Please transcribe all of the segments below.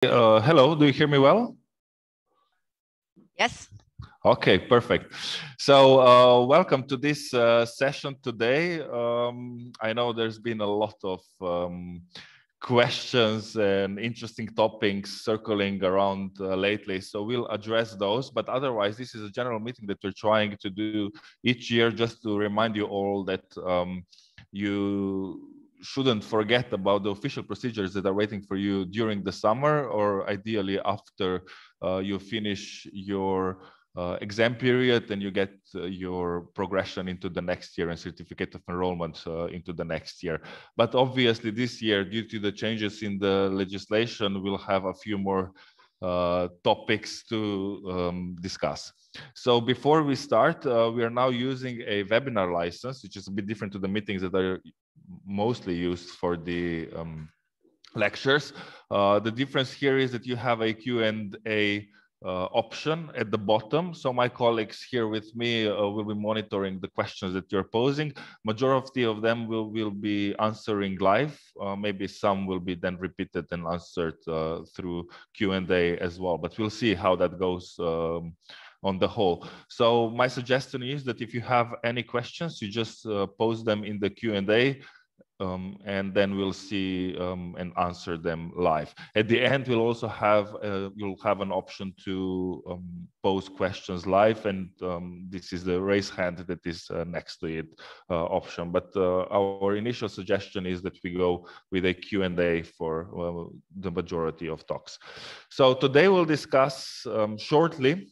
Hello, do you hear me well? Yes. Okay, perfect. So welcome to this session today. I know there's been a lot of questions and interesting topics circling around lately, so we'll address those. But otherwise, this is a general meeting that we're trying to do each year just to remind you all that you shouldn't forget about the official procedures that are waiting for you during the summer, or ideally after you finish your exam period and you get your progression into the next year and certificate of enrollment into the next year. But obviously this year, due to the changes in the legislation, we'll have a few more topics to discuss. So before we start, we are now using a webinar license, which is a bit different to the meetings that are mostly used for the lectures. The difference here is that you have a Q&A option at the bottom. So my colleagues here with me will be monitoring the questions that you're posing. Majority of them will be answering live. Maybe some will be then repeated and answered through Q&A as well. But we'll see how that goes on the whole. So my suggestion is that if you have any questions, you just post them in the Q&A. And then we'll see and answer them live. At the end, we'll also have you'll have an option to pose questions live, and this is the raise hand that is next to it option. But our initial suggestion is that we go with a Q&A for the majority of talks. So today we'll discuss shortly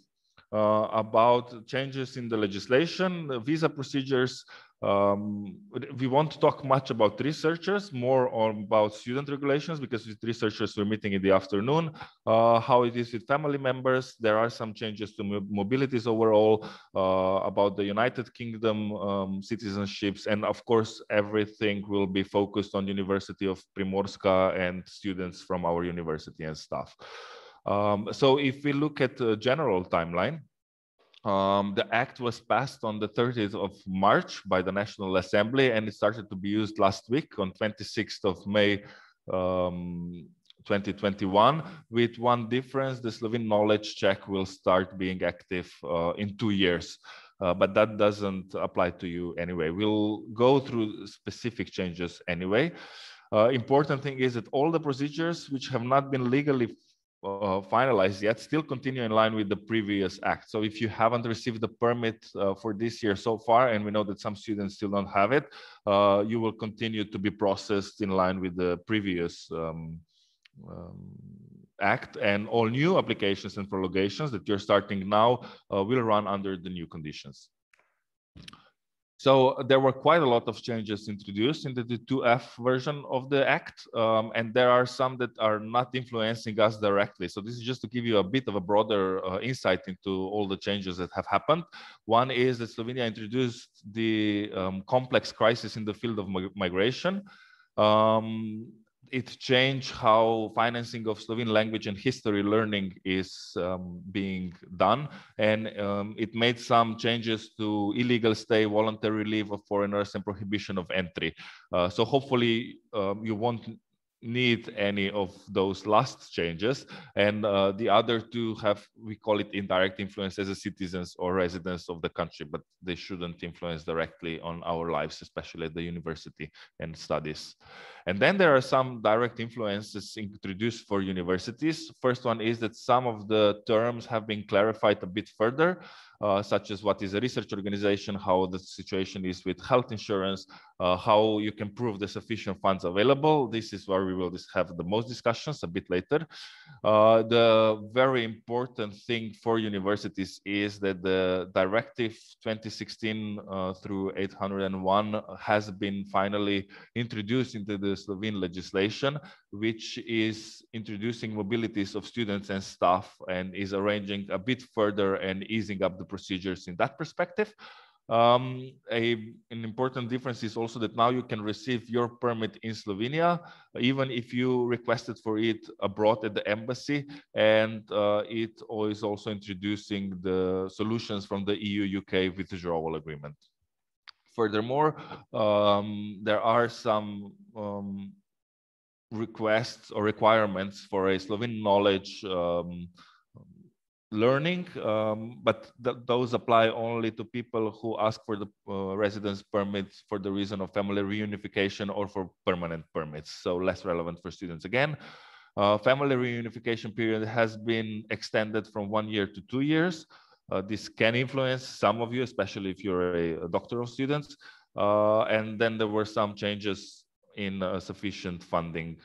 about changes in the legislation, visa procedures. We won't talk much about researchers, more about student regulations, because with researchers we're meeting in the afternoon. How it is with family members. There are some changes to mobilities overall, about the United Kingdom citizenships, and of course everything will be focused on University of Primorska and students from our university and staff. So if we look at the general timeline, the act was passed on the 30th of March by the National Assembly, and it started to be used last week on 26th of May 2021, with one difference: the Slovene knowledge check will start being active in 2 years. But that doesn't apply to you anyway. We'll go through specific changes anyway. Important thing is that all the procedures which have not been legally finalized yet still continue in line with the previous act. So if you haven't received the permit for this year so far, and we know that some students still don't have it, you will continue to be processed in line with the previous act, and all new applications and prolongations that you're starting now will run under the new conditions. So there were quite a lot of changes introduced into the 2F version of the Act, and there are some that are not influencing us directly. So this is just to give you a bit of a broader insight into all the changes that have happened. One is that Slovenia introduced the complex crisis in the field of migration. It changed how financing of Slovene language and history learning is being done, and it made some changes to illegal stay, voluntary leave of foreigners, and prohibition of entry. So hopefully you won't need any of those last changes, and the other two have, we call it indirect influence as a citizens or residents of the country, but they shouldn't influence directly on our lives, especially at the university and studies. And then there are some direct influences introduced for universities. First one is that some of the terms have been clarified a bit further, such as what is a research organization, how the situation is with health insurance, how you can prove the sufficient funds available. This is where we will have the most discussions a bit later. The very important thing for universities is that the Directive 2016 through 801 has been finally introduced into the Slovene legislation, which is introducing mobilities of students and staff and is arranging a bit further and easing up the procedures in that perspective. An important difference is also that now you can receive your permit in Slovenia, even if you requested for it abroad at the embassy, and it is also introducing the solutions from the EU-UK withdrawal agreement. Furthermore, there are some requests or requirements for a Slovenian knowledge learning, but those apply only to people who ask for the residence permits for the reason of family reunification or for permanent permits, so less relevant for students again. Family reunification period has been extended from 1 year to 2 years. This can influence some of you, especially if you're a doctoral student. And then there were some changes in sufficient funding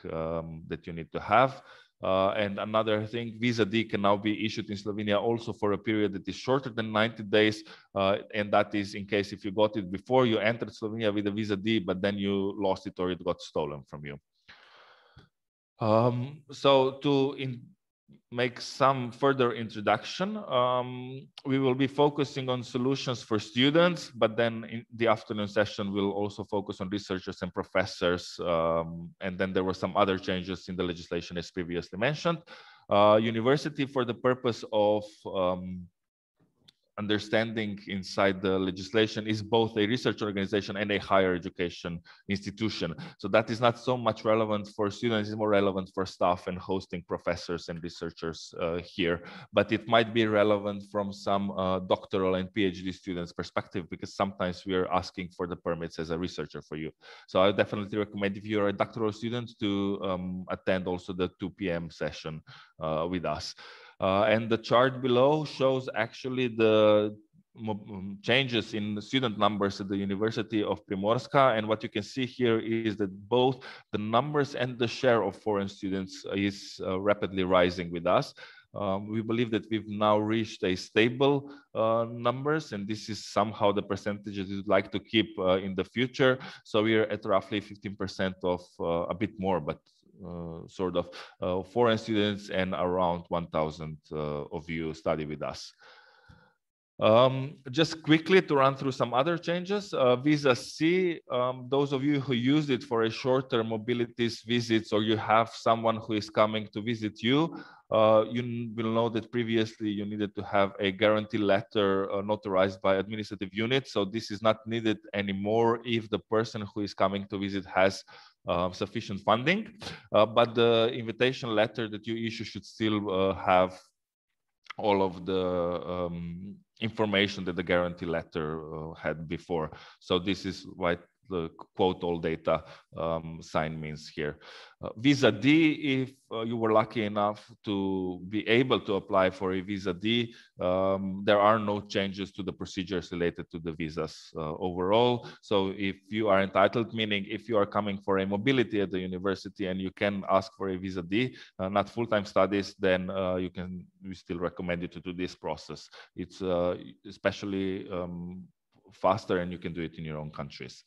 that you need to have. And another thing, Visa D can now be issued in Slovenia also for a period that is shorter than 90 days. And that is in case if you got it before you entered Slovenia with a Visa D, but then you lost it or it got stolen from you. So to make some further introduction, we will be focusing on solutions for students, but then in the afternoon session, we'll also focus on researchers and professors. And then there were some other changes in the legislation as previously mentioned. University, for the purpose of understanding inside the legislation, is both a research organization and a higher education institution. So that is not so much relevant for students, it's more relevant for staff and hosting professors and researchers here. But it might be relevant from some doctoral and PhD students' perspective, because sometimes we are asking for the permits as a researcher for you. So I definitely recommend, if you're a doctoral student, to attend also the 2 p.m. session with us. And the chart below shows actually the changes in the student numbers at the University of Primorska. And what you can see here is that both the numbers and the share of foreign students is rapidly rising with us. We believe that we've now reached a stable numbers, and this is somehow the percentages we'd like to keep in the future. So we are at roughly 15% of a bit more, but sort of foreign students, and around 1,000 of you study with us. Just quickly to run through some other changes. Visa C, those of you who used it for a shorter mobilities visits, or you have someone who is coming to visit you, you will know that previously you needed to have a guarantee letter notarized by administrative unit. So this is not needed anymore if the person who is coming to visit has sufficient funding, but the invitation letter that you issue should still have all of the information that the guarantee letter had before. So this is what the quote all data sign means here. Visa D, if you were lucky enough to be able to apply for a Visa D, there are no changes to the procedures related to the visas overall. So if you are entitled, meaning if you are coming for a mobility at the university and you can ask for a Visa D, not full-time studies, then we still recommend you to do this process. It's especially faster, and you can do it in your own countries.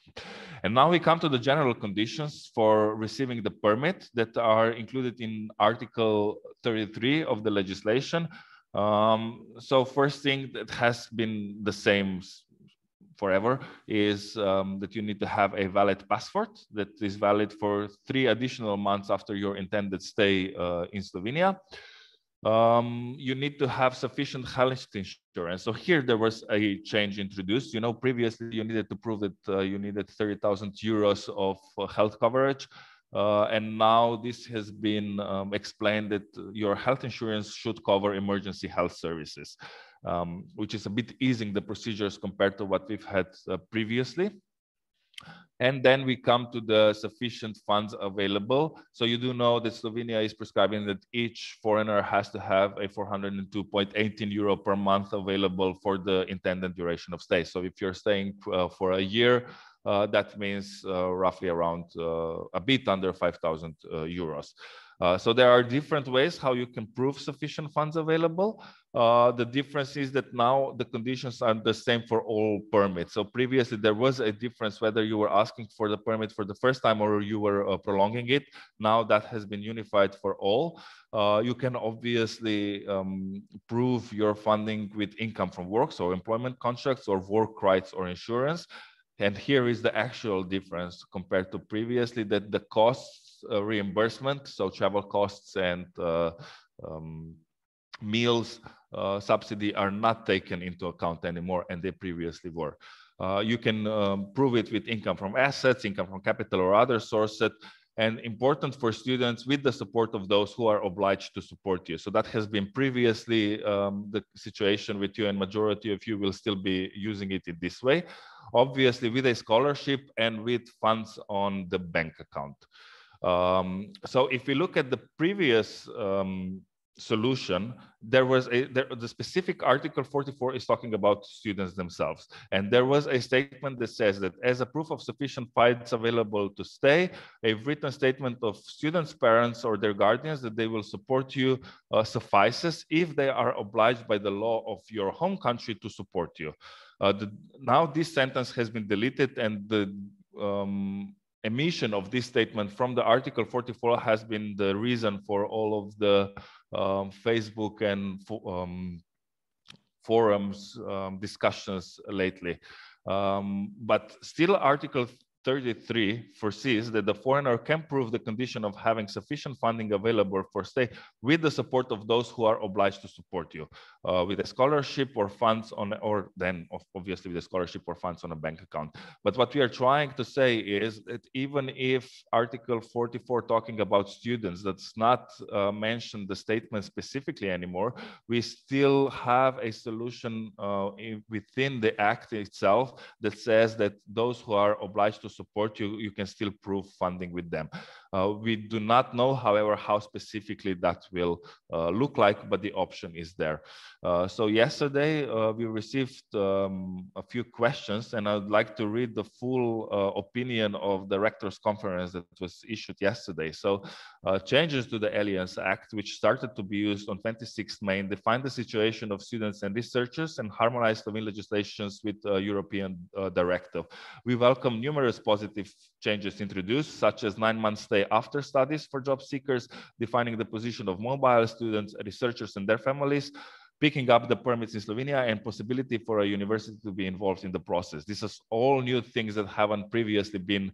And now we come to the general conditions for receiving the permit that are included in Article 33 of the legislation. So first thing that has been the same forever is that you need to have a valid passport that is valid for 3 additional months after your intended stay in Slovenia. You need to have sufficient health insurance. So here there was a change introduced. You know, previously you needed to prove that you needed 30,000 euros of health coverage. And now this has been explained that your health insurance should cover emergency health services, which is a bit easing the procedures compared to what we've had previously. And then we come to the sufficient funds available. So you do know that Slovenia is prescribing that each foreigner has to have a 402.18 euro per month available for the intended duration of stay. So if you're staying for a year, that means roughly around a bit under 5,000 euros. So there are different ways how you can prove sufficient funds available. The difference is that now the conditions are the same for all permits. So previously there was a difference whether you were asking for the permit for the first time or you were prolonging it. Now that has been unified for all. You can obviously prove your funding with income from work, so employment contracts or work rights or insurance. And here is the actual difference compared to previously, that the costs reimbursement, so travel costs and meals subsidy are not taken into account anymore, and they previously were. You can prove it with income from assets, income from capital, or other sources. and important for students with the support of those who are obliged to support you. So that has been previously the situation with you, and majority of you will still be using it in this way, obviously with a scholarship and with funds on the bank account. So if we look at the previous solution, the specific Article 44 is talking about students themselves. And there was a statement that says that as a proof of sufficient funds available to stay, a written statement of students' parents or their guardians that they will support you suffices if they are obliged by the law of your home country to support you. Now this sentence has been deleted, and the emission of this statement from the Article 44 has been the reason for all of the Facebook and forums discussions lately. But still, Article 33 foresees that the foreigner can prove the condition of having sufficient funding available for stay with the support of those who are obliged to support you with a scholarship or funds on, or then obviously with a scholarship or funds on a bank account. But what we are trying to say is that even if Article 44 talking about students does not mention the statement specifically anymore, we still have a solution within the Act itself that says that those who are obliged to support you, you can still prove funding with them. We do not know, however, how specifically that will look like, but the option is there. So yesterday we received a few questions, and I'd like to read the full opinion of the Rectors' Conference that was issued yesterday. So changes to the Alliance Act, which started to be used on 26th May, define the situation of students and researchers and harmonize Slovenian legislations with European directive. We welcome numerous positive changes introduced, such as 9-month stay after studies for job seekers, defining the position of mobile students, researchers and their families, picking up the permits in Slovenia, and possibility for a university to be involved in the process. This is all new things that haven't previously been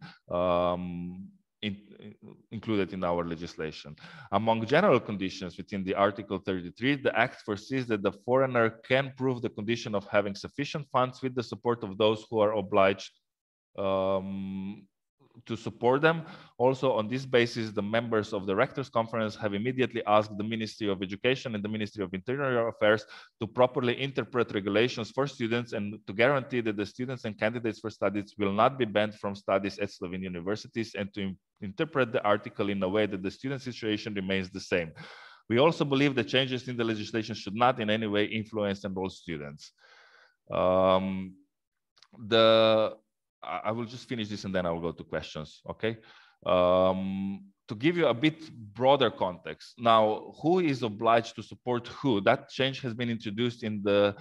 included in our legislation. Among general conditions within the Article 33, the Act foresees that the foreigner can prove the condition of having sufficient funds with the support of those who are obliged to support them. Also, on this basis, the members of the Rectors' Conference have immediately asked the Ministry of Education and the Ministry of Interior Affairs to properly interpret regulations for students and to guarantee that the students and candidates for studies will not be banned from studies at Slovenian universities, and to interpret the article in a way that the student situation remains the same. We also believe that changes in the legislation should not in any way influence enrolled students. I will just finish this and then I will go to questions, okay? To give you a bit broader context, now, who is obliged to support who? That change has been introduced in the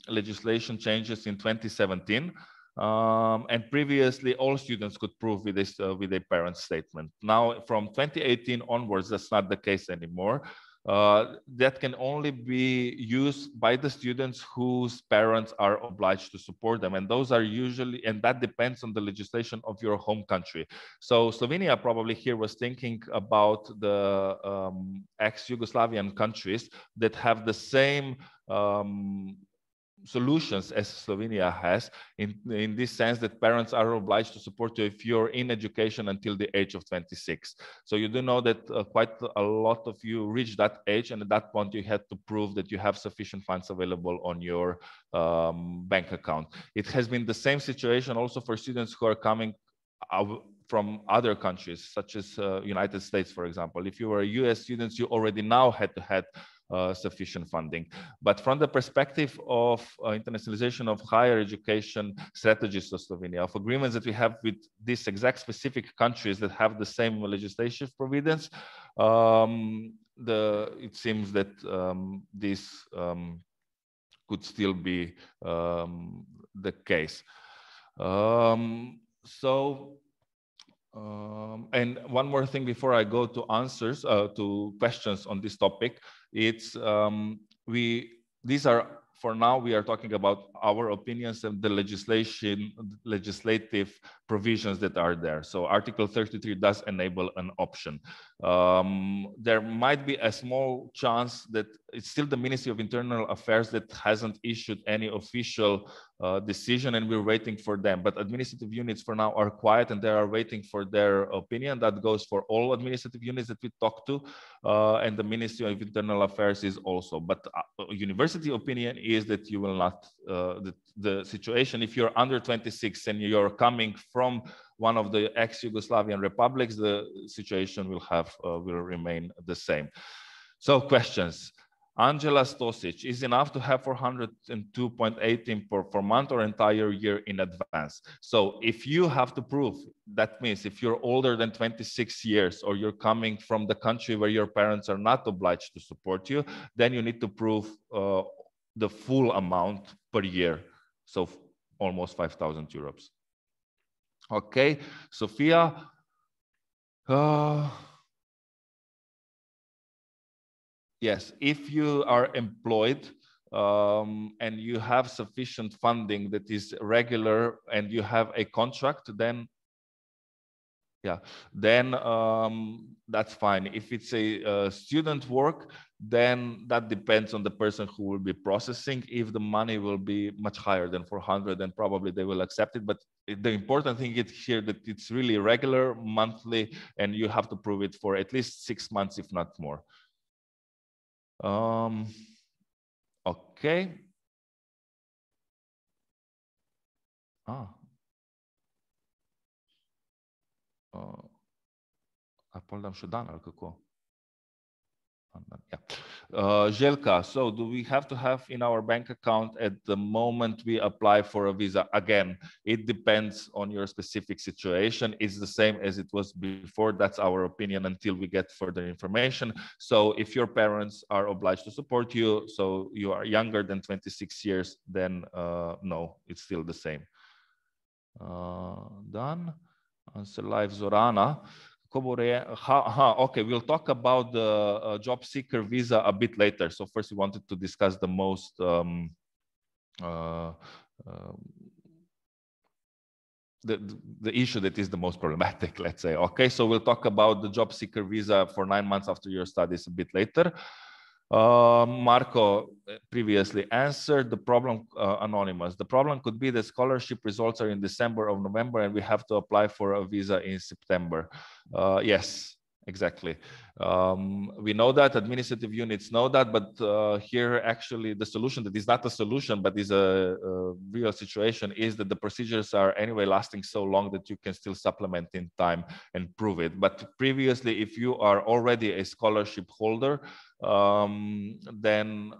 legislation changes in 2017. And previously, all students could prove with a parent statement. Now, from 2018 onwards, that's not the case anymore. That can only be used by the students whose parents are obliged to support them. And those are usually, and that depends on the legislation of your home country. So Slovenia probably here was thinking about the ex-Yugoslavian countries that have the same solutions as Slovenia has, in this sense that parents are obliged to support you if you're in education until the age of 26. So you do know that quite a lot of you reach that age, and at that point you had to prove that you have sufficient funds available on your bank account. It has been the same situation also for students who are coming from other countries, such as United States, for example. If you were a US student, you already now had to have sufficient funding. But from the perspective of internationalization of higher education strategies of Slovenia, of agreements that we have with these exact specific countries that have the same legislative provisions, it seems that this could still be the case. And one more thing before I go to answers to questions on this topic, it's these are, for now, we are talking about our opinions and the legislative provisions that are there. So Article 33 does enable an option. There might be a small chance that it's still the Ministry of Internal Affairs that hasn't issued any official decision, and we're waiting for them. But administrative units for now are quiet and they are waiting for their opinion. That goes for all administrative units that we talk to, and the Ministry of Internal Affairs is also. But university opinion is that you will not, the situation, if you're under 26 and you're coming from one of the ex-Yugoslavian republics, the situation will remain the same. So questions. Angela Stosic, is enough to have 402.18 per month or entire year in advance? So if you have to prove, that means if you're older than 26 years or you're coming from the country where your parents are not obliged to support you, then you need to prove the full amount per year. So almost 5,000 euros. Okay, Sophia. Yes, if you are employed and you have sufficient funding that is regular and you have a contract, then that's fine. If it's a student work, then that depends on the person who will be processing. If the money will be much higher than 400, then probably they will accept it. But the important thing is here that it's really regular, monthly, and you have to prove it for at least 6 months, if not more. Okay. Apol și Dan, kako? Yeah. Željka, so do we have to have in our bank account at the moment we apply for a visa? Again, it depends on your specific situation. It's the same as it was before. That's our opinion until we get further information. So if your parents are obliged to support you, so you are younger than 26 years, then no, it's still the same. Done. Answer live, Zorana. Okay, we'll talk about the job seeker visa a bit later. So first we wanted to discuss the most the issue that is the most problematic, let's say. Okay, so we'll talk about the job seeker visa for 9 months after your studies a bit later. Marco previously answered the problem, anonymous. The problem could be that scholarship results are in December or November and we have to apply for a visa in September. Yes, exactly. We know that, administrative units know that, but here actually the solution that is not a solution but is a real situation is that the procedures are anyway lasting so long that you can still supplement in time and prove it. But previously, if you are already a scholarship holder, then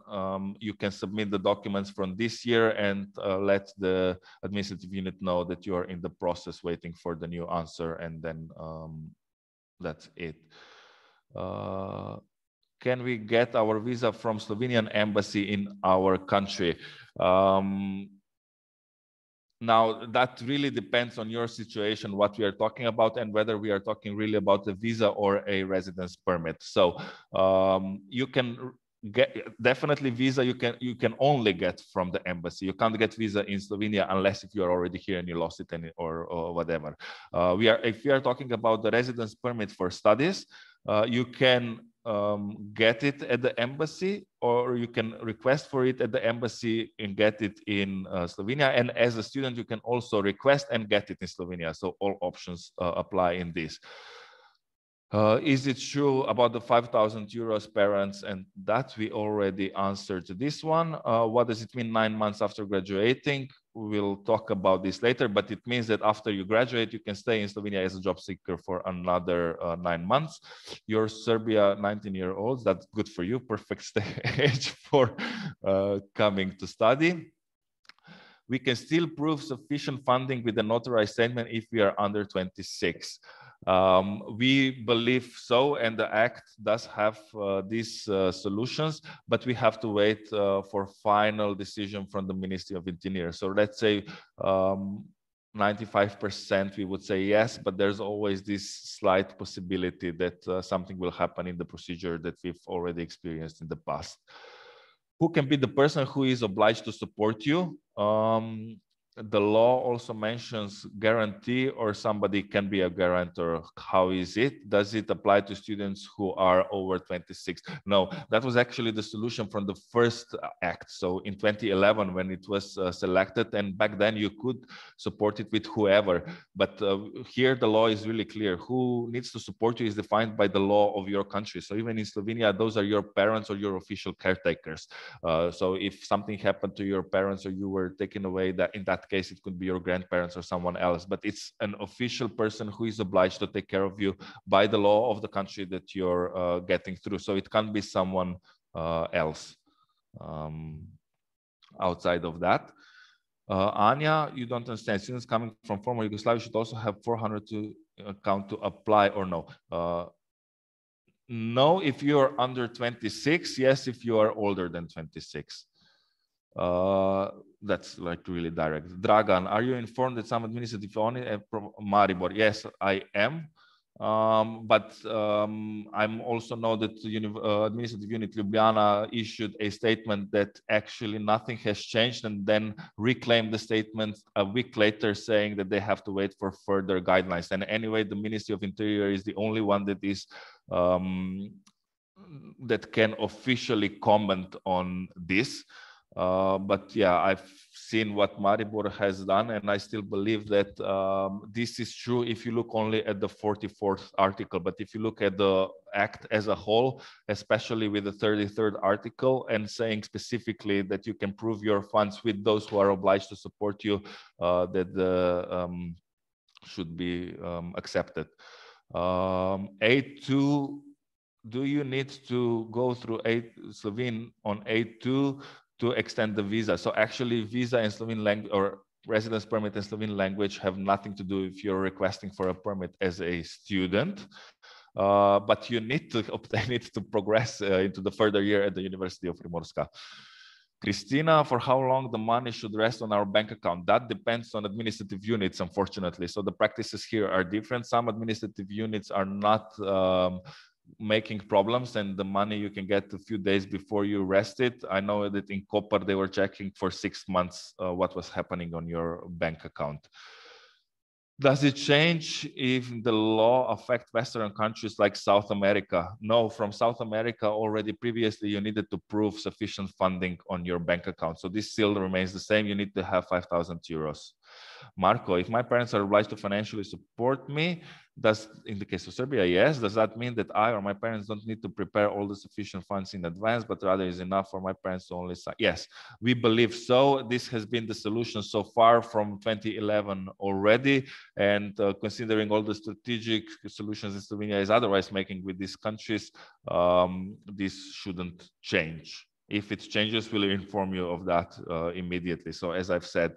you can submit the documents from this year and let the administrative unit know that you are in the process waiting for the new answer, and then that's it. Can we get our visa from Slovenian embassy in our country? Now, that really depends on your situation, what we are talking about, and whether we are talking really about a visa or a residence permit. So you can get definitely visa. You can only get from the embassy. You can't get visa in Slovenia unless if you are already here and you lost it or whatever. If we are talking about the residence permit for studies, you can get it at the embassy, or you can request for it at the embassy and get it in Slovenia. And as a student, you can also request and get it in Slovenia. So all options apply in this. Is it true about the 5,000 euros parents? And that we already answered to this one. What does it mean 9 months after graduating? We'll talk about this later, but it means that after you graduate, you can stay in Slovenia as a job seeker for another 9 months. You're Serbia 19-year-olds. That's good for you. Perfect age for coming to study. We can still prove sufficient funding with a notarized statement if we are under 26. We believe so, and the Act does have these solutions, but we have to wait for final decision from the Ministry of Interior. So let's say 95% we would say yes, but there's always this slight possibility that something will happen in the procedure that we've already experienced in the past. Who can be the person who is obliged to support you? the law also mentions guarantee or somebody can be a guarantor. How is it? Does it apply to students who are over 26? No, that was actually the solution from the first act. So in 2011, when it was selected, and back then you could support it with whoever. But here the law is really clear. Who needs to support you is defined by the law of your country. So even in Slovenia, those are your parents or your official caretakers. So if something happened to your parents or you were taken away, that in that case it could be your grandparents or someone else, but it's an official person who is obliged to take care of you by the law of the country that you're getting through. So it can't be someone else outside of that. Anya, you don't understand. Students coming from former Yugoslavia should also have 400 to account to apply or no? No, if you're under 26. Yes, if you are older than 26. That's like really direct. Dragan, are you informed that some administrative unit from Maribor? Yes, I am. But I'm also know that the administrative unit Ljubljana issued a statement that actually nothing has changed, and then reclaimed the statement a week later saying that they have to wait for further guidelines. And anyway, the Ministry of Interior is the only one that is that can officially comment on this. But yeah, I've seen what Maribor has done, and I still believe that this is true if you look only at the 44th article. But if you look at the act as a whole, especially with the 33rd article, and saying specifically that you can prove your funds with those who are obliged to support you, that the should be accepted. A2, do you need to go through Slovene on A2 to extend the visa? So actually visa in Slovene language or residence permit in Slovene language have nothing to do if you're requesting for a permit as a student, but you need to obtain it to progress into the further year at the University of Primorska. Christina, for how long the money should rest on our bank account? That depends on administrative units, unfortunately. So the practices here are different. Some administrative units are not making problems, and the money you can get a few days before you rest it. I know that in Koper they were checking for 6 months what was happening on your bank account. Does it change if the law affect Western countries like South America? No, from South America already previously you needed to prove sufficient funding on your bank account. So this still remains the same. You need to have 5,000 euros. Marco, if my parents are obliged to financially support me, does, in the case of Serbia, yes. Does that mean that I or my parents don't need to prepare all the sufficient funds in advance, but rather is enough for my parents to only sign? Yes, we believe so. This has been the solution so far from 2011 already. And considering all the strategic solutions in Slovenia is otherwise making with these countries, this shouldn't change. If it changes, we'll inform you of that immediately. So as I've said,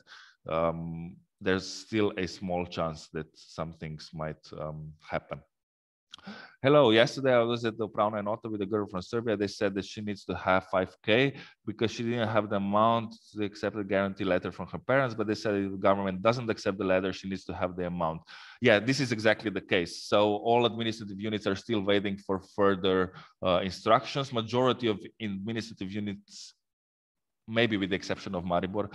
there's still a small chance that some things might happen. Hello, yesterday I was at the Upravna enota with a girl from Serbia. They said that she needs to have 5K because she didn't have the amount to accept a guarantee letter from her parents, but they said if the government doesn't accept the letter, she needs to have the amount. Yeah, this is exactly the case. So all administrative units are still waiting for further instructions. Majority of administrative units, maybe with the exception of Maribor,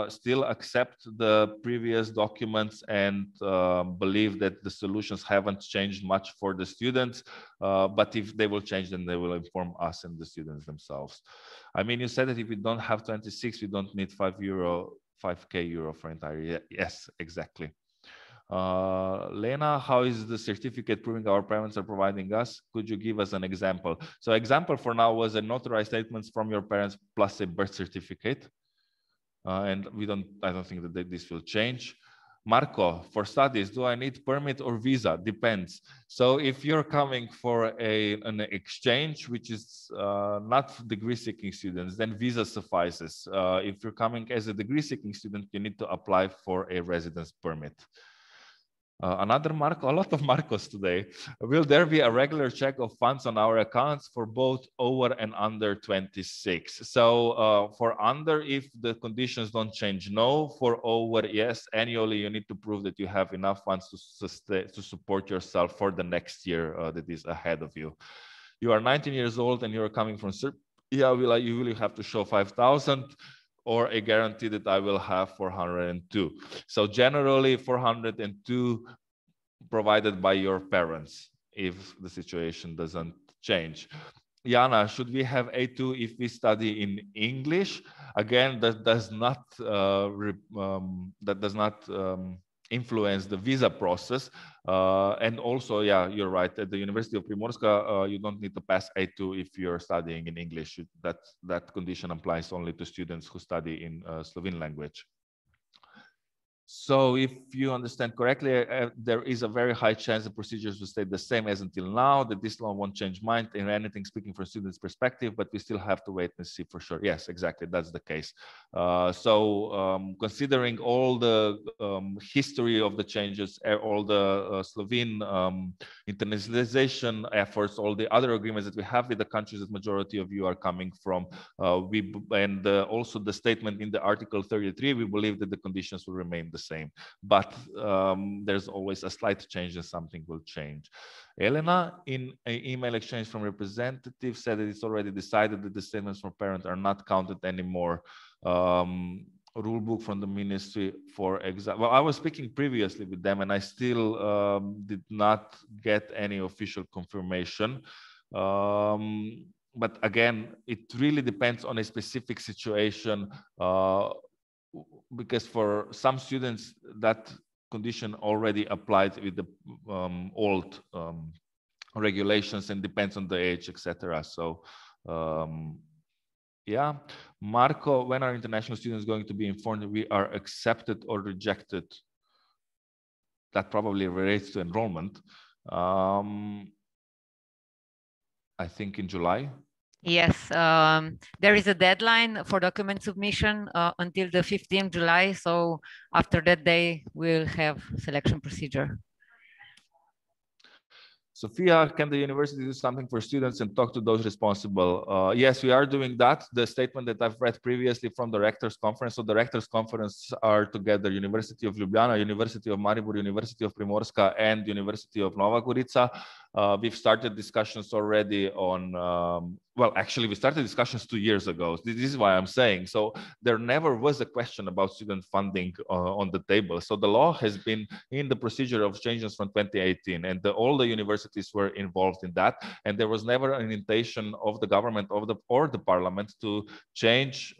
still accept the previous documents and believe that the solutions haven't changed much for the students. But if they will change, then they will inform us and the students themselves. I mean, you said that if we don't have 26, we don't need 5K euro for entire year. Yes, exactly. Lena, how is the certificate proving our parents are providing us? Could you give us an example? So example for now was a notarized statements from your parents plus a birth certificate. And I don't think that this will change. Marco, for studies, do I need permit or visa? Depends. So if you're coming for an exchange, which is not degree-seeking students, then visa suffices. If you're coming as a degree-seeking student, you need to apply for a residence permit. Another Marco, a lot of Marcos today. Will there be a regular check of funds on our accounts for both over and under 26? So for under, if the conditions don't change, no. For over, yes. Annually, you need to prove that you have enough funds to support yourself for the next year that is ahead of you. You are 19 years old and you're coming from Serbia. You will have to show 5,000. or a guarantee that I will have 402. So generally 402 provided by your parents if the situation doesn't change. Jana, should we have A2 if we study in English? Again, that does not influence the visa process. And also, yeah, you're right. At the University of Primorska, you don't need to pass A2 if you're studying in English. That condition applies only to students who study in Slovene language. So if you understand correctly, there is a very high chance the procedures will stay the same as until now, that this law won't change mind in anything speaking from students' perspective, but we still have to wait and see for sure. Yes, exactly, that's the case. Considering all the history of the changes, all the Slovene internationalization efforts, all the other agreements that we have with the countries that majority of you are coming from, also the statement in the Article 33, we believe that the conditions will remain the same, but there's always a slight change and something will change. Elena, in an email exchange from representative, said that it's already decided that the statements from parents are not counted anymore. Rule book from the ministry, for example. Well, I was speaking previously with them and I still did not get any official confirmation. But again, it really depends on a specific situation, because for some students that condition already applied with the old regulations and depends on the age, etc. So yeah, Marco, when are international students going to be informed that we are accepted or rejected? That probably relates to enrollment. I think in July. Yes, there is a deadline for document submission until the 15th July. So after that day, we'll have selection procedure. Sophia, can the university do something for students and talk to those responsible? Yes, we are doing that. The statement that I've read previously from the Rectors' Conference. So the Rectors' Conference are together University of Ljubljana, University of Maribor, University of Primorska, and University of Nova Gorica. We've started discussions already on, well, actually, we started discussions 2 years ago. This is why I'm saying. So there never was a question about student funding on the table. So the law has been in the procedure of changes from 2018, and all the universities were involved in that. And there was never an intention of the government or the parliament to change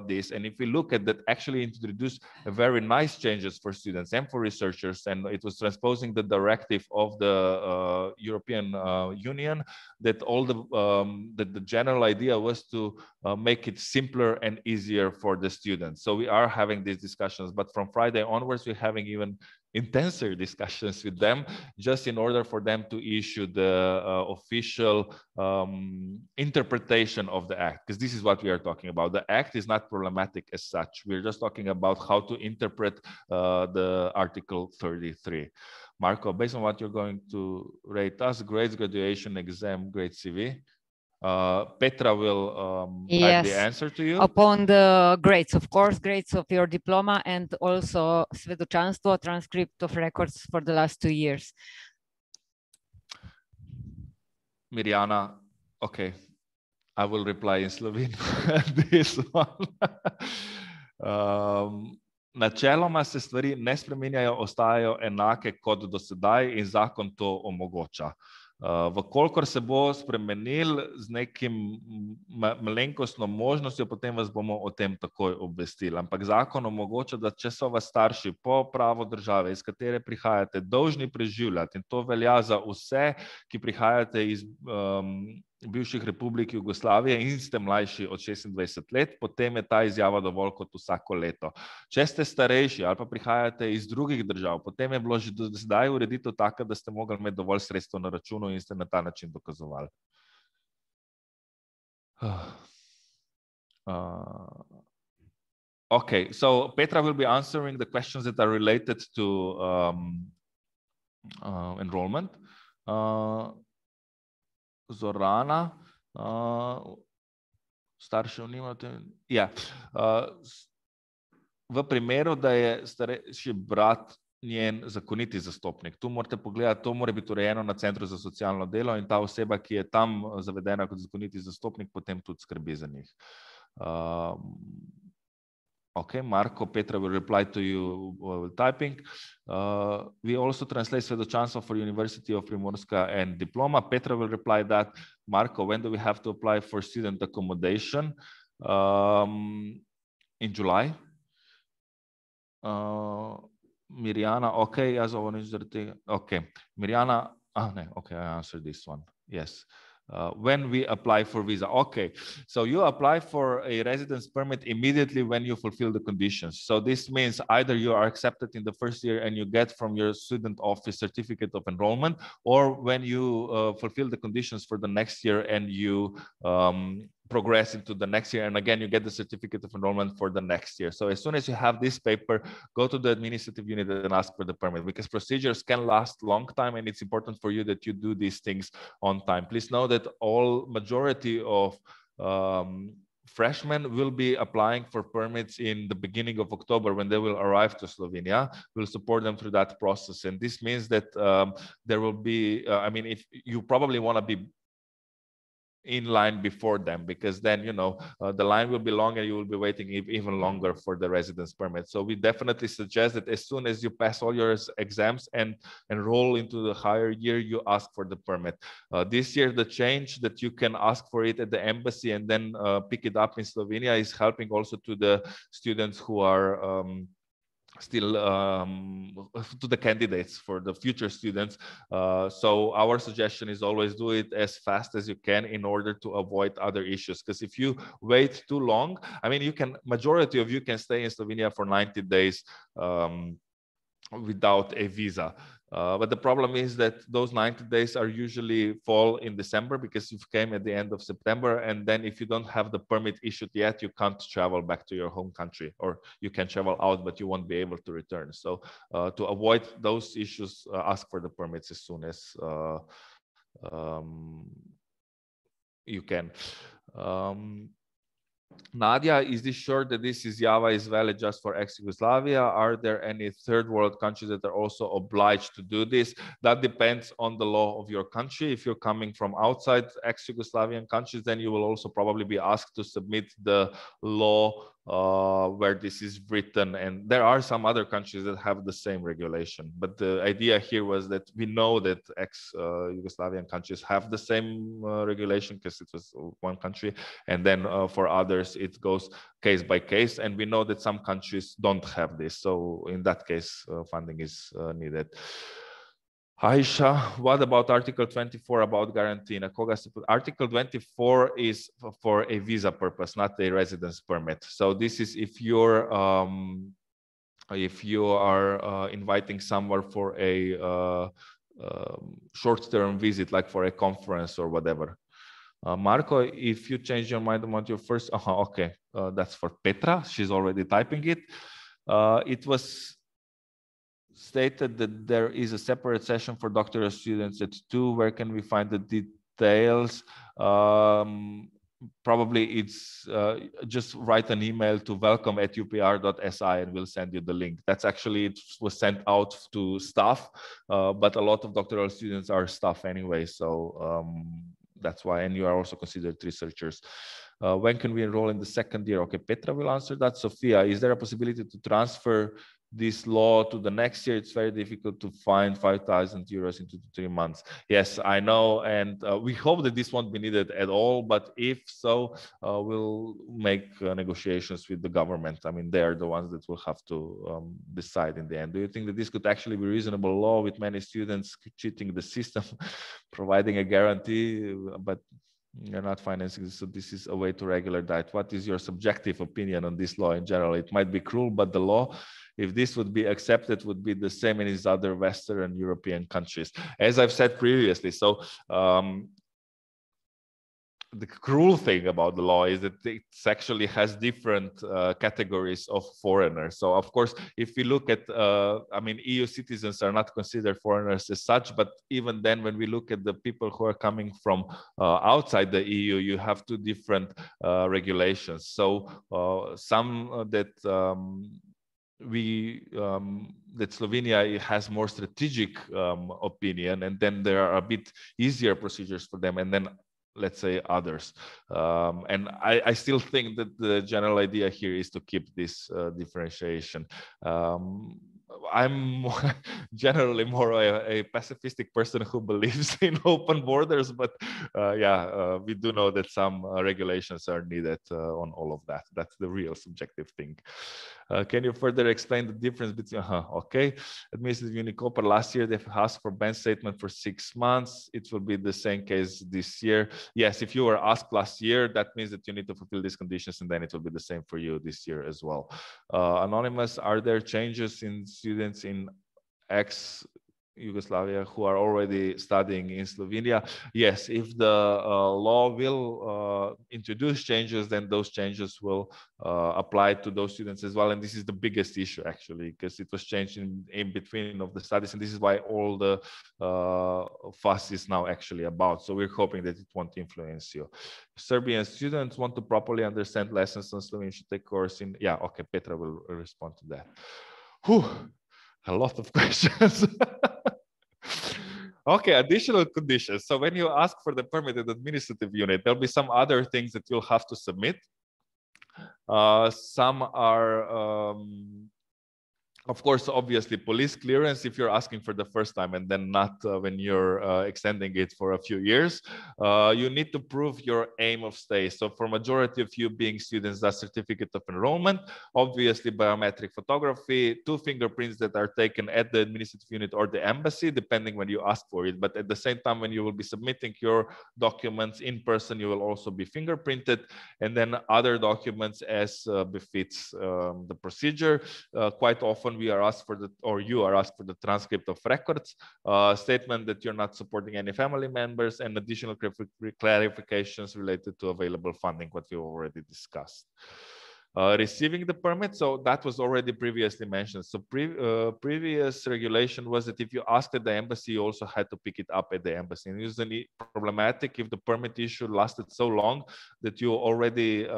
this. And if we look at that, actually introduced very nice changes for students and for researchers. And it was transposing the directive of the European Union, that all the general idea was to make it simpler and easier for the students. So we are having these discussions, but from Friday onwards, we're having even intenser discussions with them, just in order for them to issue the official interpretation of the act, because this is what we are talking about. The act is not problematic as such. We're just talking about how to interpret the Article 33. Marco, based on what you're going to rate us, grades, graduation, exam, grade CV, Petra will type the answer to you. Upon the grades, of course, grades of your diploma and also svedočanstvo, transcript of records for the last 2 years. Mirjana, okay, I will reply in Slovene this one. Načeloma se stvari ne spreminjajo, ostajajo enake kot do sedaj in zakon to omogoča. Vkolikor se bo spremenil z nekim malenkostno možnostjo, potem vas bomo o tem takoj obvestili. Ampak zakon omogoča, da če so vas starši po pravo države, iz katere prihajate, dolžni preživljati, in to velja za vse, ki prihajate iz bivših republik Jugoslavije in ste mlajši od 26 let, potem je ta izjava dovolj kot vsako leto. Če ste starejši ali pa prihajate iz drugih držav, potem je bilo že do zdaj ureditev taka, da ste mogli imeti dovolj sredstev na računu in ste na ta način dokazovali. Okay, so Petra will be answering the questions that are related to enrollment. Zorana, staršev nimate. Ja. V primeru, da je starejši brat njen zakoniti zastopnik, tu morate pogledati, to mora biti urejeno na Centru za socialno delo in ta oseba, ki je tam zavedena kot zakoniti zastopnik, potem tudi skrbi za njih. Okay, Marco, Petra will reply to you typing. We also translate Svedočanstvo for University of Primorska and diploma. Petra will reply that. Marco, when do we have to apply for student accommodation? In July. Mirjana, okay, okay. Mirjana, no, okay, I answered this one. Yes. When we apply for visa. Okay, so you apply for a residence permit immediately when you fulfill the conditions. So this means either you are accepted in the first year and you get from your student office certificate of enrollment, or when you fulfill the conditions for the next year and you progress into the next year, and again you get the certificate of enrollment for the next year. So as soon as you have this paper, go to the administrative unit and ask for the permit, because procedures can last long time, and it's important for you that you do these things on time. Please know that all majority of freshmen will be applying for permits in the beginning of October when they will arrive to Slovenia. We'll support them through that process, and this means that there will be I mean, if you probably want to be in line before them, because then the line will be long and you will be waiting even longer for the residence permit. So we definitely suggest that as soon as you pass all your exams and enroll into the higher year, you ask for the permit. This year the change that you can ask for it at the embassy and then pick it up in Slovenia is helping also to the students who are still to the candidates for the future students. So our suggestion is always do it as fast as you can in order to avoid other issues, because if you wait too long, I mean, majority of you can stay in Slovenia for 90 days without a visa. But the problem is that those 90 days are usually fall in December, because you came at the end of September, and then if you don't have the permit issued yet, you can't travel back to your home country, or you can travel out but you won't be able to return. So to avoid those issues, ask for the permits as soon as you can. Nadia, is this sure that this Java is valid just for ex-Yugoslavia? Are there any third world countries that are also obliged to do this? That depends on the law of your country. If you're coming from outside ex-Yugoslavian countries, then you will also probably be asked to submit the law where this is written, and there are some other countries that have the same regulation. But the idea here was that we know that ex-Yugoslavian countries have the same regulation, because it was one country, and then for others it goes case by case, and we know that some countries don't have this. So in that case, funding is needed. Aisha, what about Article 24 about guarantee? Article 24 is for a visa purpose, not a residence permit. So this is if you are inviting someone for a short-term visit, like for a conference or whatever. Marco, if you change your mind about your first, okay, that's for Petra. She's already typing it. It was stated that there is a separate session for doctoral students at 2. Where can we find the details? Probably it's just write an email to welcome@upr.si and we'll send you the link. That's actually, it was sent out to staff, but a lot of doctoral students are staff anyway, so that's why, and you are also considered researchers. When can we enroll in the second year? Okay, Petra will answer that. Sophia, is there a possibility to transfer this law to the next year? It's very difficult to find 5,000 euros into 3 months. Yes, I know, and we hope that this won't be needed at all, but if so, we'll make negotiations with the government. I mean, they are the ones that will have to decide in the end. Do you think that this could actually be reasonable law with many students cheating the system, providing a guarantee, but you're not financing this, so this is a way to regulate that? What is your subjective opinion on this law in general? It might be cruel, but the law, if this would be accepted, would be the same in these other Western European countries, as I've said previously. So the cruel thing about the law is that it actually has different categories of foreigners. So of course, if we look at, I mean, EU citizens are not considered foreigners as such, but even then, when we look at the people who are coming from outside the EU, you have 2 different regulations. So some that that Slovenia has more strategic opinion, and then there are a bit easier procedures for them, and then let's say, others. And I still think that the general idea here is to keep this differentiation. I'm generally more a pacifistic person who believes in open borders, but we do know that some regulations are needed on all of that. That's the real subjective thing. Can you further explain the difference between, okay, administrative unit cooper last year, they've asked for bank statement for 6 months. It will be the same case this year. Yes, if you were asked last year, that means that you need to fulfill these conditions, and then it will be the same for you this year as well. Anonymous, are there changes in students in ex-Yugoslavia who are already studying in Slovenia? Yes, if the law will introduce changes, then those changes will apply to those students as well. And this is the biggest issue, actually, because it was changed in between of the studies. And this is why all the fuss is now actually about. So we're hoping that it won't influence you. Serbian students want to properly understand lessons on Slovenian should take course in, yeah, okay, Petra will respond to that. Whew, a lot of questions. Okay, additional conditions. So when you ask for the permitted administrative unit, there'll be some other things that you'll have to submit. Some are, of course, obviously police clearance if you're asking for the first time, and then not when you're extending it for a few years. You need to prove your aim of stay. So for majority of you being students, that's certificate of enrollment, obviously biometric photography, 2 fingerprints that are taken at the administrative unit or the embassy, depending when you ask for it. But at the same time, when you will be submitting your documents in person, you will also be fingerprinted, and then other documents as befits the procedure. Quite often we are asked for the, or you are asked for the transcript of records, statement that you're not supporting any family members, and additional clarifications related to available funding, what we already discussed. Receiving the permit, so that was already previously mentioned. So previous regulation was that if you asked at the embassy, you also had to pick it up at the embassy. And usually problematic if the permit issue lasted so long that you already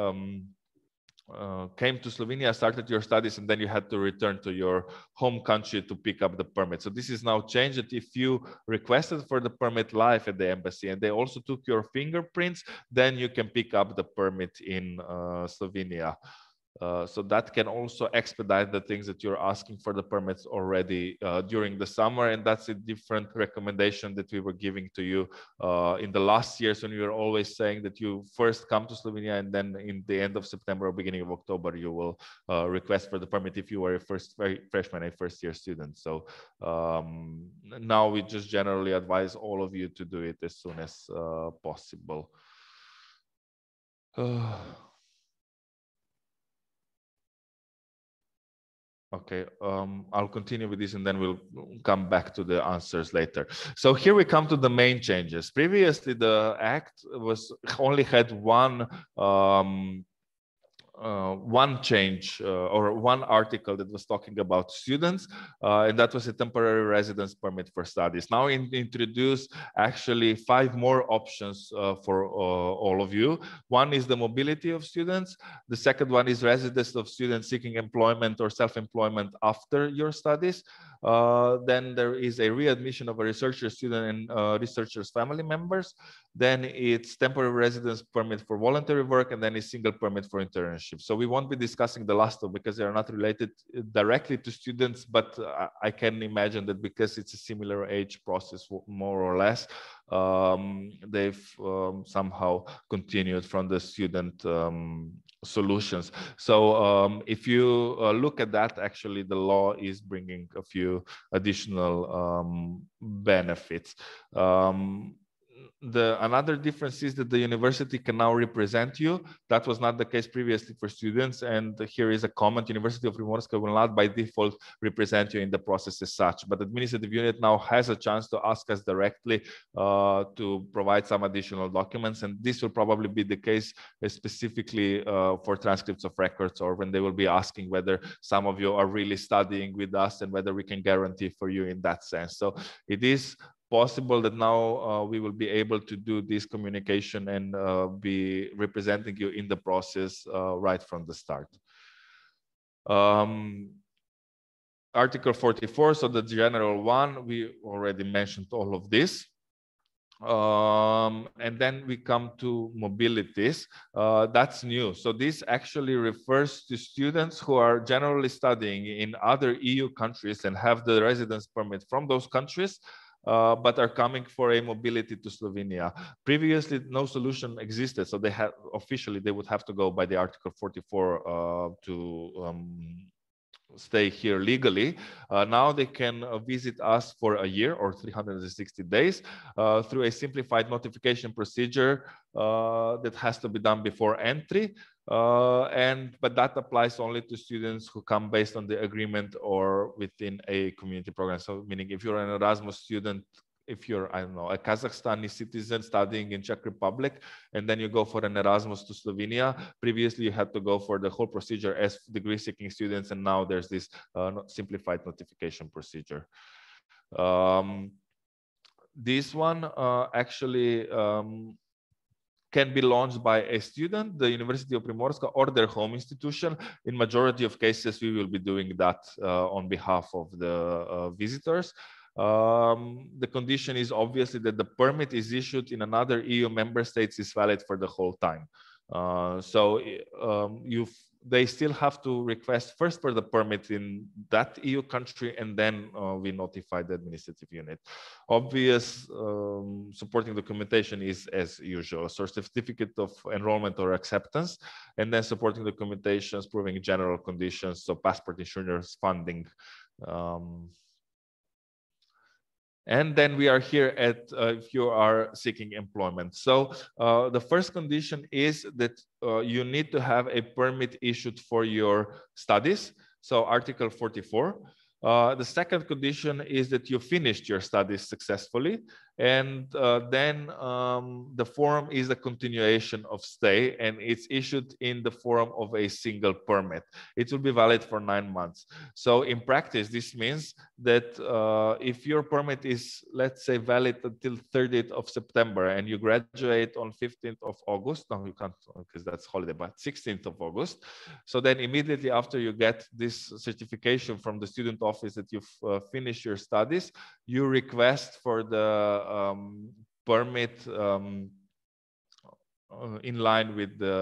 came to Slovenia, started your studies, and then you had to return to your home country to pick up the permit. So this is now changed that if you requested for the permit live at the embassy and they also took your fingerprints, then you can pick up the permit in Slovenia. So that can also expedite the things that you're asking for the permits already during the summer. And that's a different recommendation that we were giving to you in the last years, when we were always saying that you first come to Slovenia and then in the end of September or beginning of October, you will request for the permit if you were a freshman, a first-year student. So now we just generally advise all of you to do it as soon as possible. Okay, I'll continue with this and then we'll come back to the answers later. So here we come to the main changes. Previously, the Act was only had one change or one article that was talking about students, and that was a temporary residence permit for studies. Now introduce actually 5 more options for all of you. One is the mobility of students. The second one is residence of students seeking employment or self-employment after your studies. Then there is a readmission of a researcher student and researcher's family members. Then it's temporary residence permit for voluntary work, and then a single permit for internship. So we won't be discussing the last two because they are not related directly to students, but I can imagine that because it's a similar age process, more or less, they've somehow continued from the student solutions. So if you look at that, actually the law is bringing a few additional benefits. Another difference is that the university can now represent you. That was not the case previously for students. And here is a comment: University of Primorska will not by default represent you in the process as such, but the administrative unit now has a chance to ask us directly to provide some additional documents. And this will probably be the case specifically for transcripts of records, or when they will be asking whether some of you are really studying with us and whether we can guarantee for you in that sense. So it is possible that now we will be able to do this communication and be representing you in the process right from the start. Article 44, so the general one, we already mentioned all of this. And then we come to mobilities. That's new. So this actually refers to students who are generally studying in other EU countries and have the residence permit from those countries, but are coming for a mobility to Slovenia. Previously, no solution existed, so they had officially they would have to go by the Article 44 to stay here legally. Now they can visit us for a year or 360 days through a simplified notification procedure that has to be done before entry. But that applies only to students who come based on the agreement or within a community program. So meaning if you're an Erasmus student, if you're, I don't know, a Kazakhstani citizen studying in Czech Republic, and then you go for an Erasmus to Slovenia, previously you had to go for the whole procedure as degree-seeking students, and now there's this simplified notification procedure. This one actually can be launched by a student, the University of Primorska, or their home institution. In majority of cases, we will be doing that on behalf of the visitors. The condition is obviously that the permit is issued in another EU member state is valid for the whole time. They still have to request first for the permit in that EU country, and then we notify the administrative unit. Obvious supporting documentation is as usual, so certificate of enrollment or acceptance, and then supporting documentations proving general conditions, so passport, insurance, funding. And then we are here at if you are seeking employment. So the first condition is that you need to have a permit issued for your studies. So Article 44. The second condition is that you finished your studies successfully. And then the form is a continuation of stay, and it's issued in the form of a single permit. It will be valid for 9 months. So in practice, this means that if your permit is, let's say, valid until 30th of September and you graduate on 15th of August, no, you can't because that's holiday, but 16th of August. So then immediately after you get this certification from the student office that you've finished your studies, you request for the permit in line with the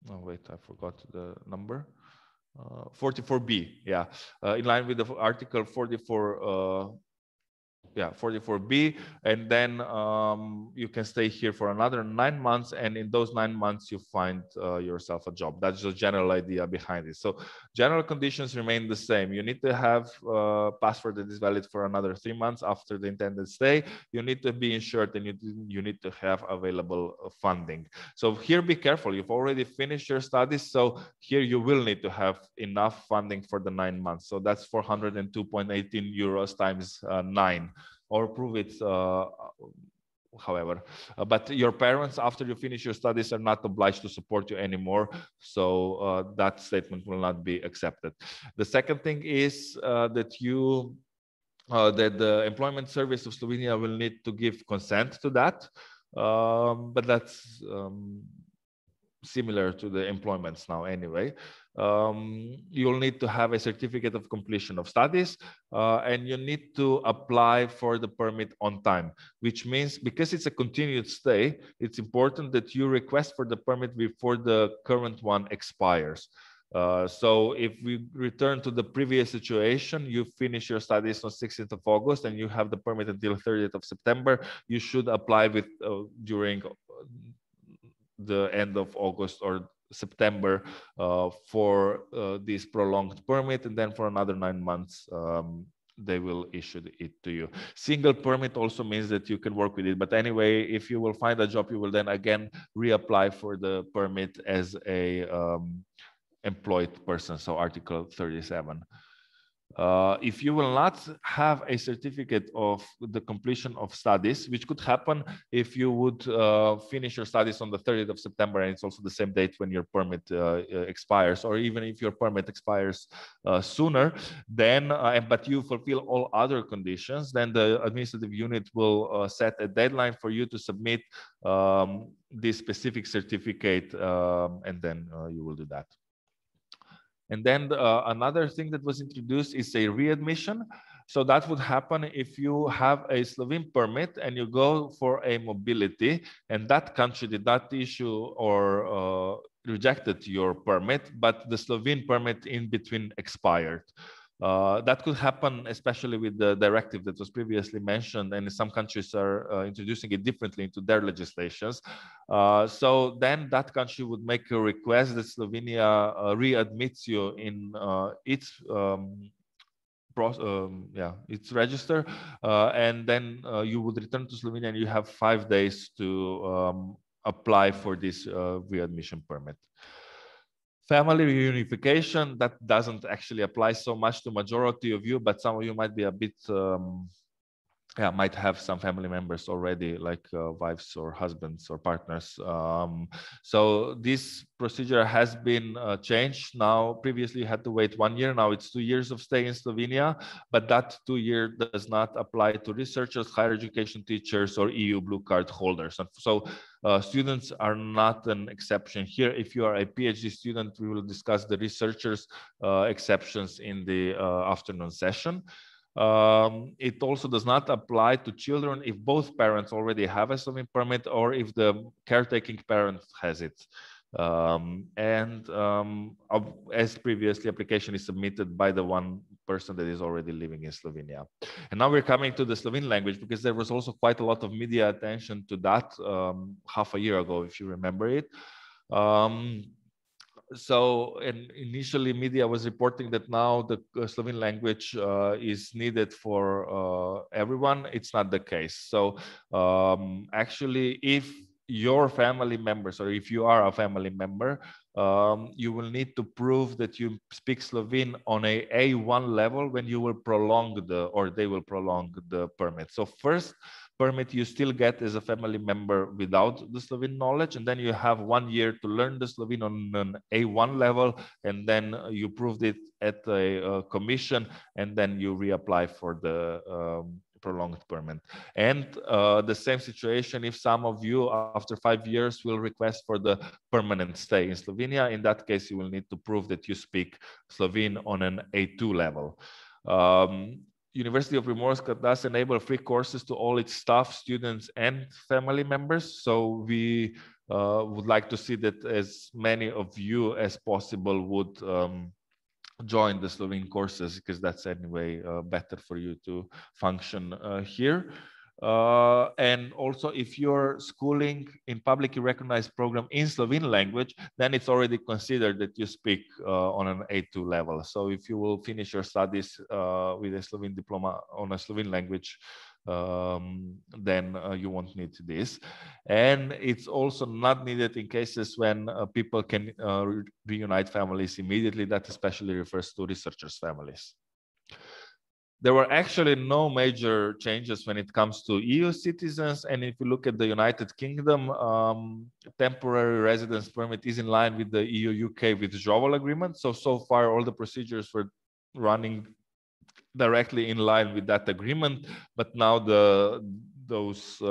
oh wait, I forgot the number. 44B, yeah, in line with the Article 44. Yeah, 44B, and then you can stay here for another 9 months, and in those 9 months you find yourself a job. That's the general idea behind it. So general conditions remain the same. You need to have a passport that is valid for another 3 months after the intended stay. You need to be insured, and you need to have available funding. So here be careful, you've already finished your studies, so here you will need to have enough funding for the 9 months. So that's 402.18 euros times 9. Or prove it, however. But your parents, after you finish your studies, are not obliged to support you anymore. So that statement will not be accepted. The second thing is that the Employment Service of Slovenia will need to give consent to that. But that's similar to the employments now anyway. You'll need to have a certificate of completion of studies, and you need to apply for the permit on time, which means because it's a continued stay, it's important that you request for the permit before the current one expires. So if we return to the previous situation, you finish your studies on 16th of August and you have the permit until 30th of September, you should apply with during the end of August or September for this prolonged permit, and then for another 9 months they will issue it to you. Single permit also means that you can work with it, but anyway, if you will find a job, you will then again reapply for the permit as a employed person, so Article 37. If you will not have a certificate of the completion of studies, which could happen if you would finish your studies on the 30th of September, and it's also the same date when your permit expires, or even if your permit expires sooner, then, but you fulfill all other conditions, then the administrative unit will set a deadline for you to submit this specific certificate, and then you will do that. And then another thing that was introduced is a readmission. So that would happen if you have a Slovene permit and you go for a mobility, and that country did not issue or rejected your permit, but the Slovene permit in between expired. That could happen, especially with the directive that was previously mentioned, and some countries are introducing it differently into their legislations. So then that country would make a request that Slovenia readmits you in its its register, and then you would return to Slovenia, and you have 5 days to apply for this readmission permit. Family reunification, that doesn't actually apply so much to majority of you, but some of you might be a bit might have some family members already, like wives or husbands or partners. So this procedure has been changed now. Previously you had to wait 1 year, now it's 2 years of stay in Slovenia, but that 2 year does not apply to researchers, higher education teachers, or EU blue card holders. And so students are not an exception here. If you are a PhD student, we will discuss the researchers exceptions in the afternoon session. It also does not apply to children if both parents already have a Slovene permit or if the caretaking parent has it. As previously, application is submitted by the one person that is already living in Slovenia. And now we're coming to the Slovene language, because there was also quite a lot of media attention to that half a year ago, if you remember it. So initially media was reporting that now the Slovene language is needed for everyone. It's not the case. So actually, if your family members, or if you are a family member, you will need to prove that you speak Slovene on a A1 level when you will prolong they will prolong the permit. So first permit you still get as a family member without the Slovene knowledge, and then you have 1 year to learn the Slovene on an A1 level, and then you proved it at a commission, and then you reapply for the prolonged permit. And the same situation if some of you after 5 years will request for the permanent stay in Slovenia. In that case, you will need to prove that you speak Slovene on an A2 level. University of Primorska does enable free courses to all its staff, students, and family members. So we would like to see that as many of you as possible would join the Slovene courses, because that's anyway better for you to function here. And also, if you're schooling in publicly recognized program in Slovene language, then it's already considered that you speak on an A2 level. So if you will finish your studies with a Slovene diploma on a Slovene language, then you won't need this. And it's also not needed in cases when people can reunite families immediately. That especially refers to researchers' families. There were actually no major changes when it comes to EU citizens. And if you look at the United Kingdom, temporary residence permit is in line with the EU-UK withdrawal agreement. So far, all the procedures were running directly in line with that agreement. But now those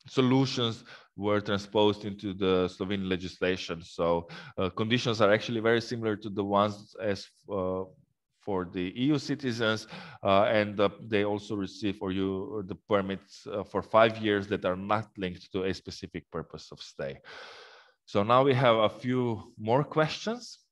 solutions were transposed into the Slovene legislation. So conditions are actually very similar to the ones as for the EU citizens, and they also receive the permits for 5 years that are not linked to a specific purpose of stay. So now we have a few more questions.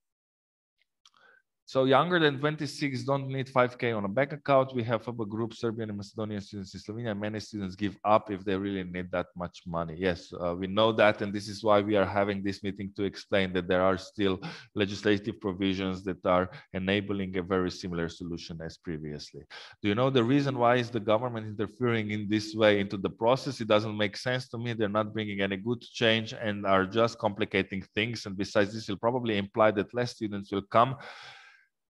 So younger than 26 don't need 5K on a bank account. We have a group, Serbian and Macedonian students in Slovenia. Many students give up if they really need that much money. Yes, we know that. And this is why we are having this meeting, to explain that there are still legislative provisions that are enabling a very similar solution as previously. Do you know the reason why is the government interfering in this way into the process? It doesn't make sense to me. They're not bringing any good change and are just complicating things. And besides, this will probably imply that less students will come.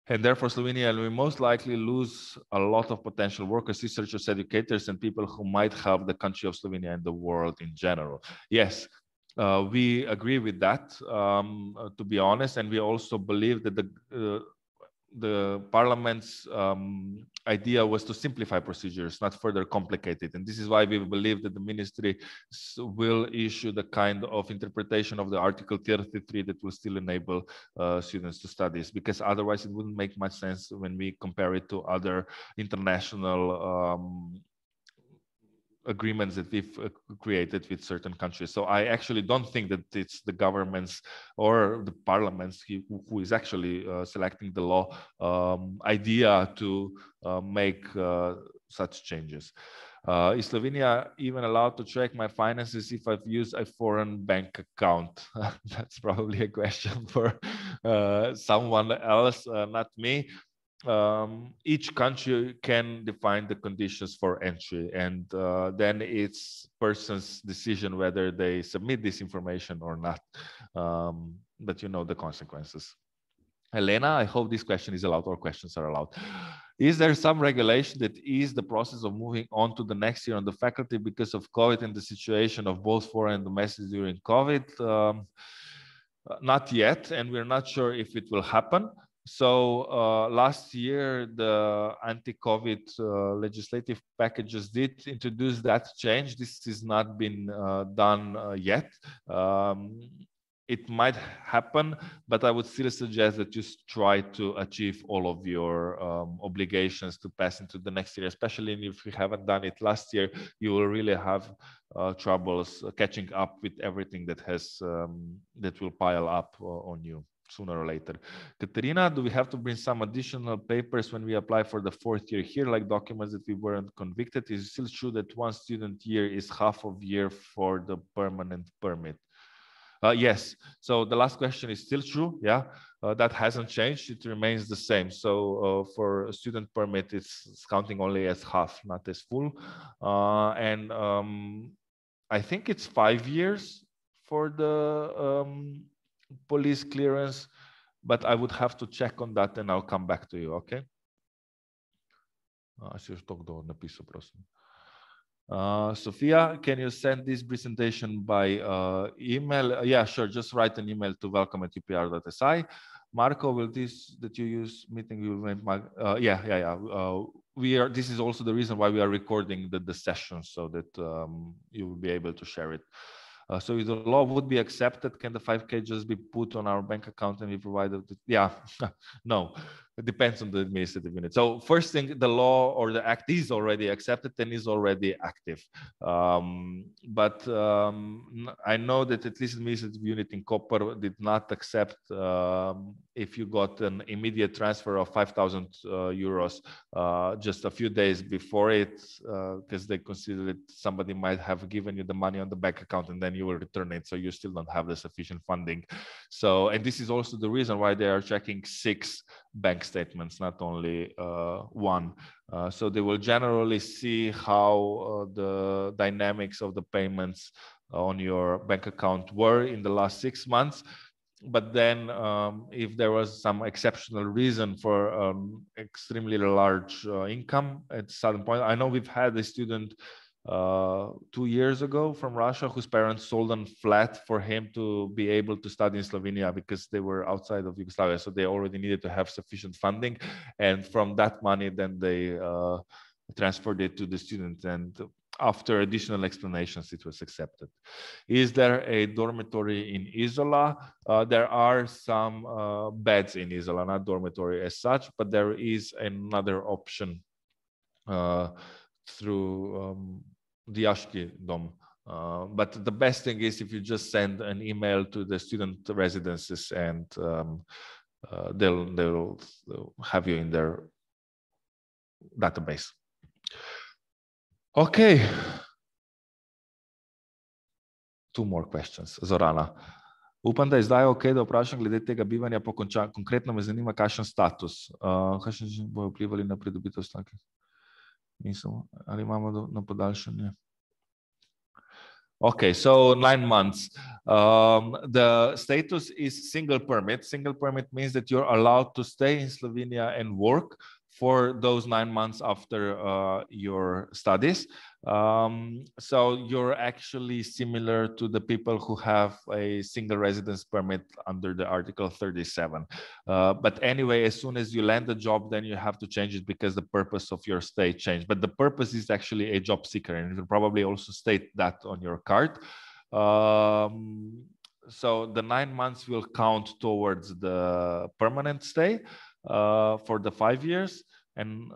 And therefore, Slovenia will most likely lose a lot of potential workers, researchers, educators, and people who might help the country of Slovenia and the world in general. Yes, we agree with that, to be honest. And we also believe that the parliament's idea was to simplify procedures, not further complicate it. And this is why we believe that the ministry will issue the kind of interpretation of the Article 33 that will still enable students to study, because otherwise it wouldn't make much sense when we compare it to other international agreements that we've created with certain countries. So I actually don't think that it's the governments or the parliaments who is actually selecting the law idea to make such changes. Is Slovenia even allowed to track my finances if I've used a foreign bank account? That's probably a question for someone else, not me. Each country can define the conditions for entry, and then it's person's decision whether they submit this information or not. But you know the consequences. Elena, I hope this question is allowed, or questions are allowed. Is there some regulation that is the process of moving on to the next year on the faculty because of COVID and the situation of both foreign and domestic during COVID? Not yet, and we're not sure if it will happen. So last year, the anti-COVID legislative packages did introduce that change. This has not been done yet. It might happen, but I would still suggest that you try to achieve all of your obligations to pass into the next year, especially if you haven't done it last year. You will really have troubles catching up with everything that has that will pile up on you sooner or later. Katerina, do we have to bring some additional papers when we apply for the fourth year here, like documents that we weren't convicted? Is it still true that one student year is half of year for the permanent permit? Yes. So the last question is still true. Yeah, that hasn't changed. It remains the same. So for a student permit, it's counting only as half, not as full. And I think it's 5 years for the police clearance, but I would have to check on that and I'll come back to you. Okay. Sophia, can you send this presentation by email? Yeah, sure. Just write an email to welcome@upr.si. Marco, will this that you use meeting? Yeah. This is also the reason why we are recording the session, so that you will be able to share it. So if the law would be accepted, can the 5K just be put on our bank account and be provided? Yeah, no, it depends on the administrative unit. So first thing, the law or the act is already accepted and is already active. But I know that at least the administrative unit in Koper did not accept if you got an immediate transfer of 5,000 euros just a few days before it, because they considered that somebody might have given you the money on the bank account and then you will return it, so you still don't have the sufficient funding. So, and this is also the reason why they are checking 6 bank statements, not only 1. So they will generally see how the dynamics of the payments on your bank account were in the last 6 months. But then if there was some exceptional reason for extremely large income at a certain point, I know we've had a student 2 years ago from Russia whose parents sold a flat for him to be able to study in Slovenia because they were outside of Yugoslavia. So they already needed to have sufficient funding. And from that money, then they transferred it to the student. And after additional explanations, it was accepted. Is there a dormitory in Izola? There are some beds in Izola, not dormitory as such, but there is another option through Dijaški dom. But the best thing is if you just send an email to the student residences and they'll have you in their database. Okay. 2 more questions. Zorana. Upam, da je zdaj ok, da vprašam glede tega bivanja po končanju. Konkretno me zanima, kakšen status. Kakšen bojo vplivali na pridobitev stanke? Ali imamo na podaljšanje? Okay, so 9 months. The status is single permit. Single permit means that you're allowed to stay in Slovenia and work for those 9 months after your studies. So you're actually similar to the people who have a single residence permit under the Article 37. But anyway, as soon as you land a job, then you have to change it because the purpose of your stay changed. But the purpose is actually a job seeker, and you'll probably also state that on your card. So the 9 months will count towards the permanent stay for the 5 years. And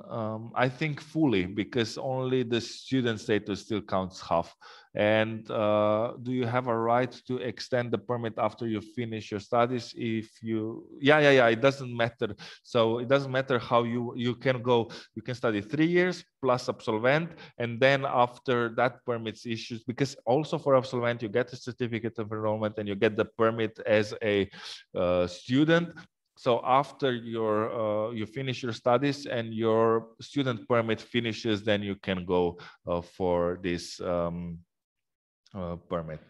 I think fully, because only the student status still counts half. And do you have a right to extend the permit after you finish your studies? If you, it doesn't matter. So it doesn't matter how you can go. You can study 3 years plus absolvent, and then after that permit's issued, because also for absolvent you get a certificate of enrollment and you get the permit as a student. So after you finish your studies and your student permit finishes, then you can go for this permit.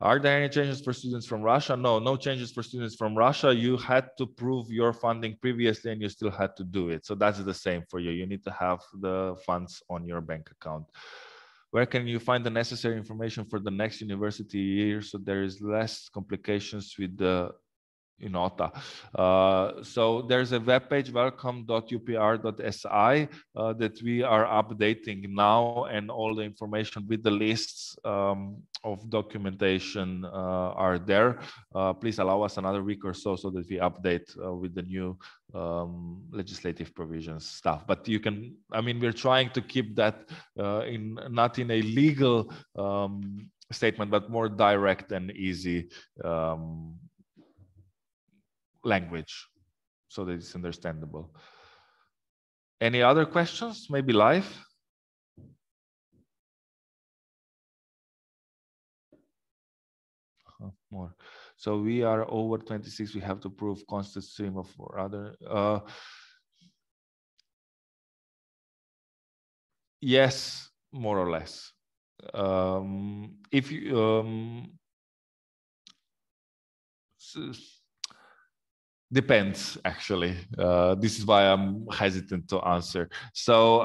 Are there any changes for students from Russia? No, no changes for students from Russia. You had to prove your funding previously and you still had to do it. So that's the same for you. You need to have the funds on your bank account. Where can you find the necessary information for the next university year so there is less complications with the INOTA? So there's a webpage, welcome.upr.si, that we are updating now, and all the information with the lists of documentation are there. Please allow us another week or so that we update with the new legislative provisions stuff. But you can, I mean, we're trying to keep that not in a legal statement, but more direct and easy language, so that it's understandable. Any other questions? Maybe live? More. So we are over 26. We have to prove constant stream of other. Yes, more or less. If you depends, actually. This is why I'm hesitant to answer. So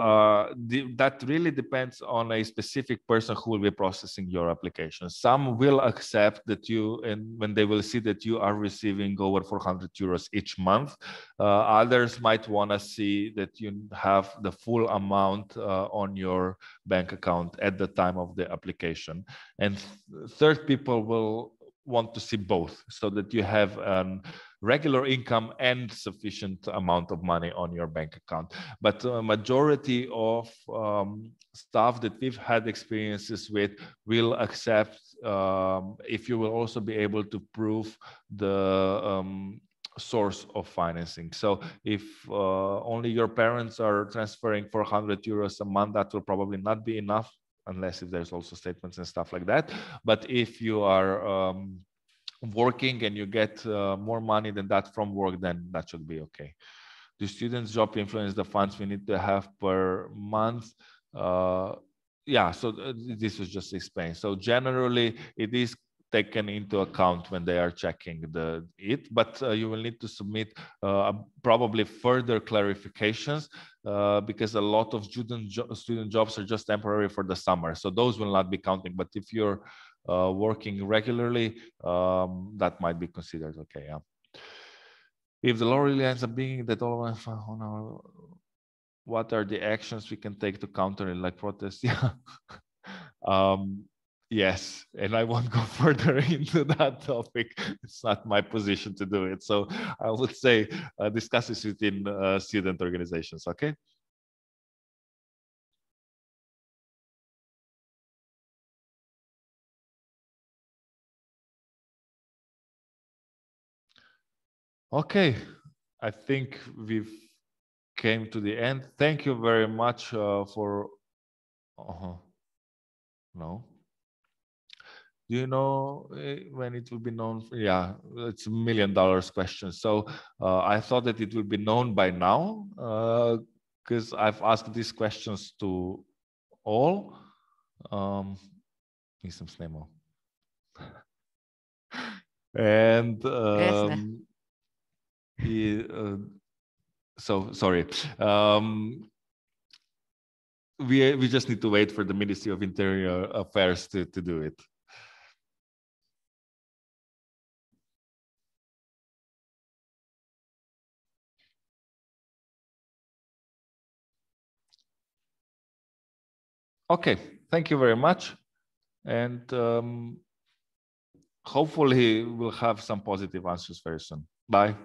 that really depends on a specific person who will be processing your application. Some will accept that you, and when they will see that you are receiving over 400 euros each month. Others might want to see that you have the full amount on your bank account at the time of the application. And third people will want to see both, so that you have regular income and sufficient amount of money on your bank account. But majority of staff that we've had experiences with will accept if you will also be able to prove the source of financing. So if only your parents are transferring 400 euros a month, that will probably not be enough, unless if there's also statements and stuff like that. But if you are working and you get more money than that from work, then that should be okay. Do students' job influence the funds we need to have per month? Yeah, so this was just explained. So generally, it is taken into account when they are checking it, but you will need to submit probably further clarifications because a lot of student jobs are just temporary for the summer, so those will not be counting. But if you're working regularly, that might be considered okay. Yeah. If the law really ends up being that all of us, what are the actions we can take to counter it, like protests? Yeah. Yes, and I won't go further into that topic. It's not my position to do it. So I would say discuss this within student organizations, okay? Okay, I think we've came to the end. Thank you very much for... No. Do you know when it will be known? Yeah, it's $1 million question. So I thought that it will be known by now because I've asked these questions to all. Nisam snemal. And So sorry. We just need to wait for the Ministry of Interior Affairs to do it. Okay, thank you very much. And hopefully we'll have some positive answers very soon. Bye.